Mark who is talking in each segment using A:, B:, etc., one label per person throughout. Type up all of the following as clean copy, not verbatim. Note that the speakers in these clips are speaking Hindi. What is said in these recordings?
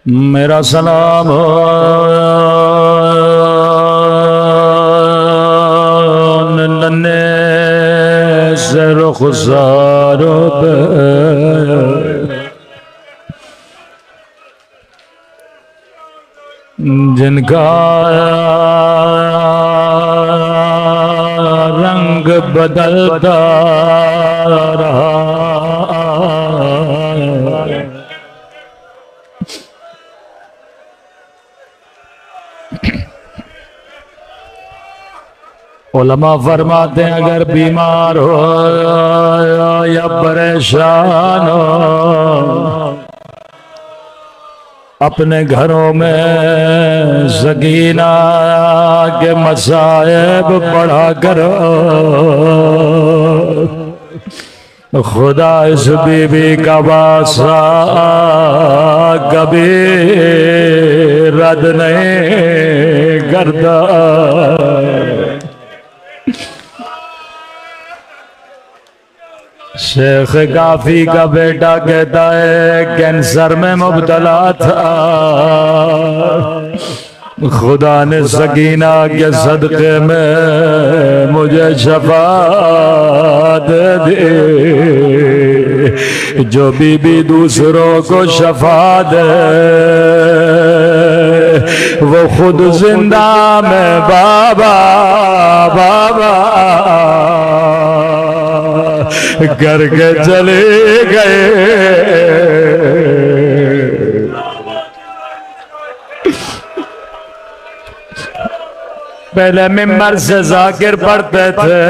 A: मेरा सलाम नन्हे से रुखसारों पे जिनका रंग बदलता रहा। उलमा फरमाते हैं अगर बीमार हो या परेशान हो, अपने घरों में सकीना के मसाइब पढ़ा करो। खुदा इस बीबी का वास्ता कभी रद्द नहीं करता। शेख काफी का बेटा कहता है कैंसर में मुब्तला था, खुदा ने सकीना के सदक़े में मुझे शफा दे दी। जो बीबी दूसरों को शफा दे वो खुद जिंदा में बाबा बाबा करके चले गए। पहले मिंबर से जाकिर पढ़ते थे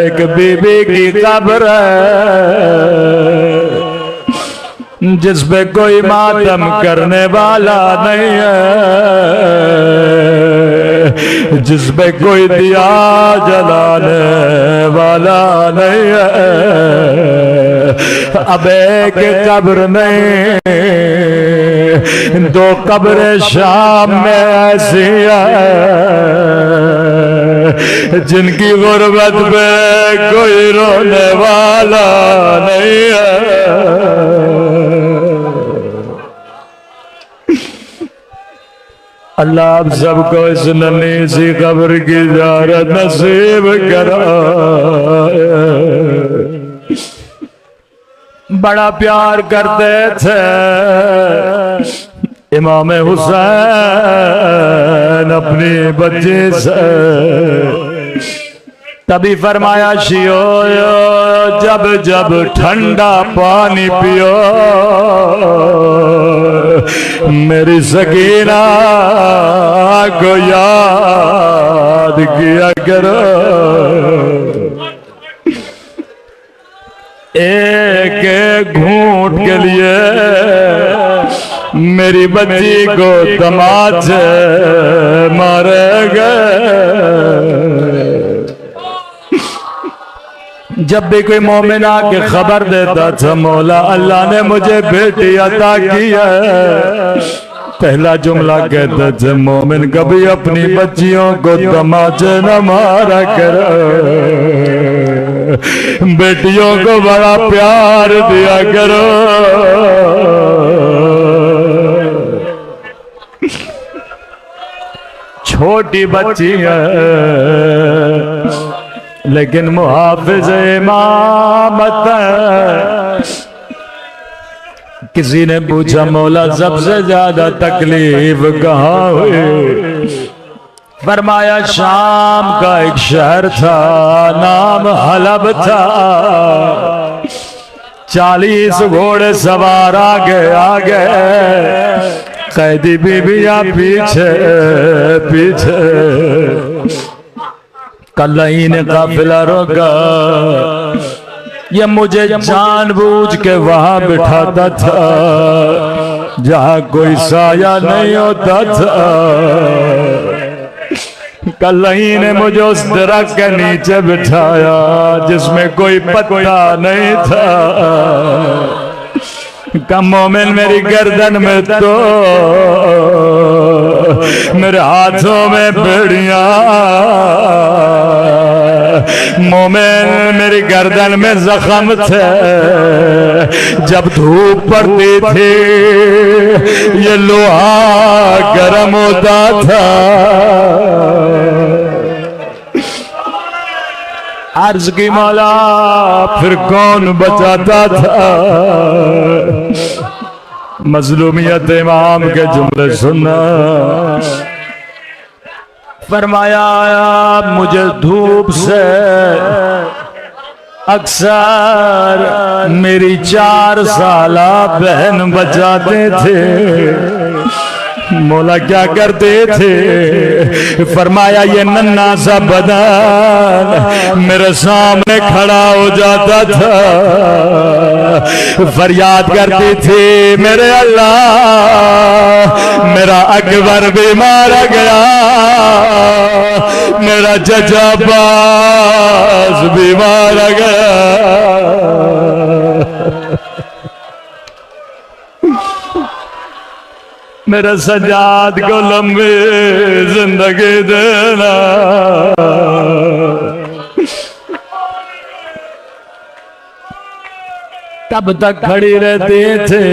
A: एक बीबी की कब्र जिस पे कोई मातम करने वाला नहीं है, जिस पे कोई दिया जलाने वाला नहीं है। अब एक कब्र नहीं दो कब्रें शाम में ऐसी है जिनकी गुर्बत पे कोई रोने वाला नहीं है। अल्लाह आप सबको इस नन्ही सी कब्र की ज़ियारत नसीब कराए। बड़ा प्यार करते थे इमाम हुसैन अपनी बच्ची से, तभी फरमाया शियो जब जब ठंडा पानी पियो मेरी सकीना को याद किया करो। एक एक घूंट के लिए मेरी बच्ची को तमाचे मारे गए। जब भी कोई मोमिन आके खबर देता था मौला अल्लाह ने मुझे बेटी अता की है, पहला जुमला कहते थे मोमिन कभी अपनी बच्चियों को तमाचे न मारा कर, बेटियों को बड़ा प्यार दिया करो। छोटी बच्ची है लेकिन मुहाफिज इमामत है। किसी ने पूछा मौला सबसे ज्यादा तकलीफ कहाँ हुई? फरमाया शाम का एक शहर था नाम हलब था, 40 घोड़े सवार आगे कैदी बीबियां पीछे पीछे। कल्लई ने काफिला रोका, ये मुझे जानबूझ के वहां बिठाता था जहां कोई साया नहीं होता था। कल्लई ने मुझे उस दरख्त के नीचे बिठाया जिसमें कोई पत्ता नहीं था। कम मोमिन मेरी गर्दन में तो मेरे हाथों में बेड़ियां, मोमिन मेरी गर्दन में जख्म थे। जब धूप पड़ती थी जैसे लोहा गर्म होता था। अर्ज की मौला फिर कौन बचाता था। मजलूमियत इमाम के जुमले सुनना। फरमाया मुझे धूप से अक्सर मेरी 4 साला बहन बचाते थे। मौला क्या करते थे। फरमाया ये नन्हा सा बदन मेरे सामने खड़ा हो जाता था। फरियाद करती थी मेरे अल्लाह मेरा अकबर भी मारा गया, मेरा चचा अब्बास भी मारा गया। मेरे सजाद को लंबी जिंदगी देना। तब तक खड़ी रहते थे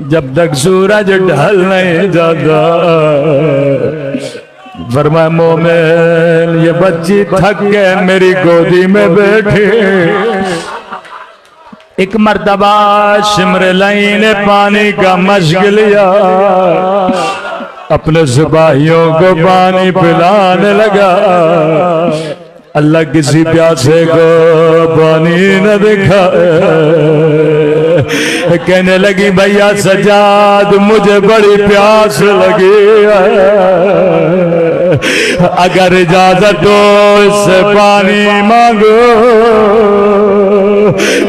A: जब तक सूरज ढल नहीं जाता। फरमाया मोमिन ये बच्ची थक के मेरी गोदी में बैठी। एक मर्तबा शिमरलाई ने पानी का मशक लिया, अपने सिपाहियों को पानी पिलाने लगा। अल्लाह किसी प्यासे को पानी न दिखा। कहने लगी भैया सजाद मुझे बड़ी प्यास लगी है, अगर इजाजत हो इससे पानी मांगो।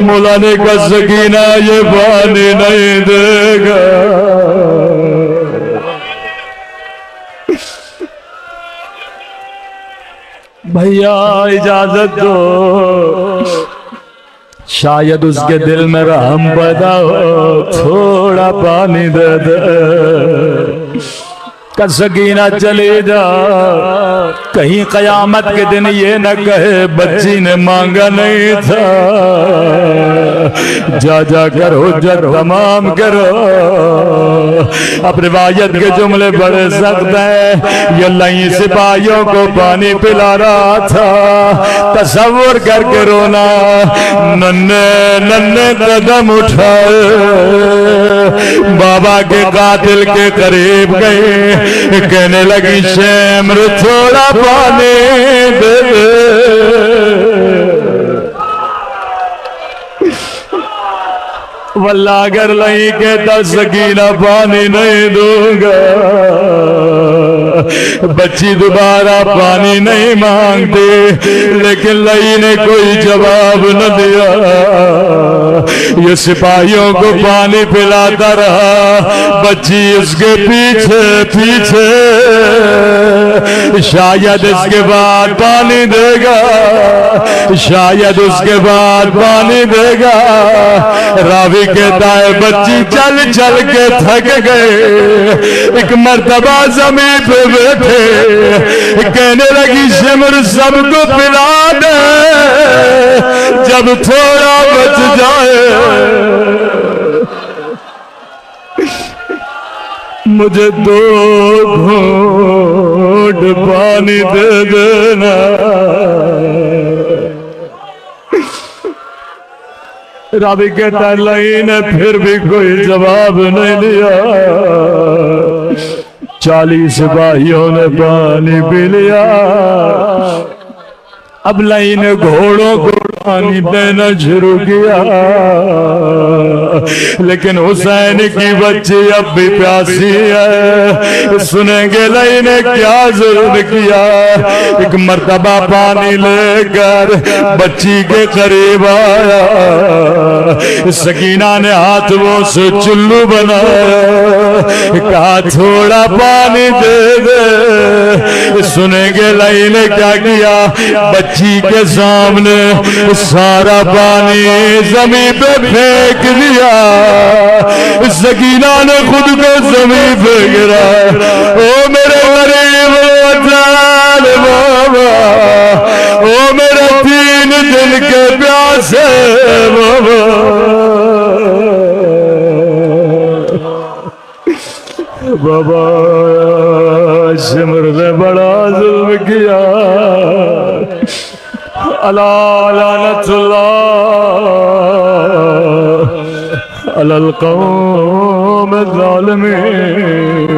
A: मौला ने कहा सकीना ये पानी नहीं देगा। भैया इजाजत दो, शायद उसके दिल में रहम पैदा हो, थोड़ा पानी दे दे। का सकीना चले जा, कहीं कयामत के दिन ये न कहे बच्ची ने मांगा नहीं था। जा जा कर हुज्जत तमाम करो। अब रिवायत के जुमले बड़े सख्त हैं। ये लई सिपाहियों को पानी पिला रहा था, तसव्वुर करके रोना। नन्हे नन्हे कदम उठाए, बाबा के कातिल के करीब गए। कहने लगी शेमर थोड़ा पानी दे दे। वल्लाह अगर नहीं कहता सकीना पानी नहीं दूंगा। बच्ची दोबारा पानी नहीं मांगती, लेकिन लई ने कोई जवाब न दिया। ये सिपाहियों को पानी पिलाता रहा, बच्ची उसके पीछे पीछे। शायद इसके बाद पानी देगा, शायद उसके बाद पानी देगा। रावी कहता है बच्ची चल चल के थक गए, एक मर्तबा जमीन पे बैठे। कहने लगी सिमर सबको पिला दे, जब थोड़ा बच जाए मुझे 2 घूंट पानी दे देना। रावी कहता है लई ने फिर भी कोई जवाब नहीं दिया। 40 सिपाहियों ने पानी पी लिया। अब लई ने घोड़ों को पानी देना शुरू किया, लेकिन हुसैन की बच्ची अब भी प्यासी है। सुनेंगे लई ने क्या जुल्म किया। एक मर्तबा पानी लेकर बच्ची के करीब आया। सकीना ने हाथ वो से चुल्लू बनाया, कहा थोड़ा पानी दे दे। सुनेंगे लई ने क्या किया, बच्ची के सामने सारा पानी जमीन पे फेंक दिया। सकीना ने खुद को जमीन पे गिरा। ओ मेरे गरीब वतन बाबा, ओ मेरे 3 दिन के प्यासे बाबा। बाबा सिमर ने बड़ा जुल्म किया। अला लानतुल्लाह अलल कौम ज़ालिमीन।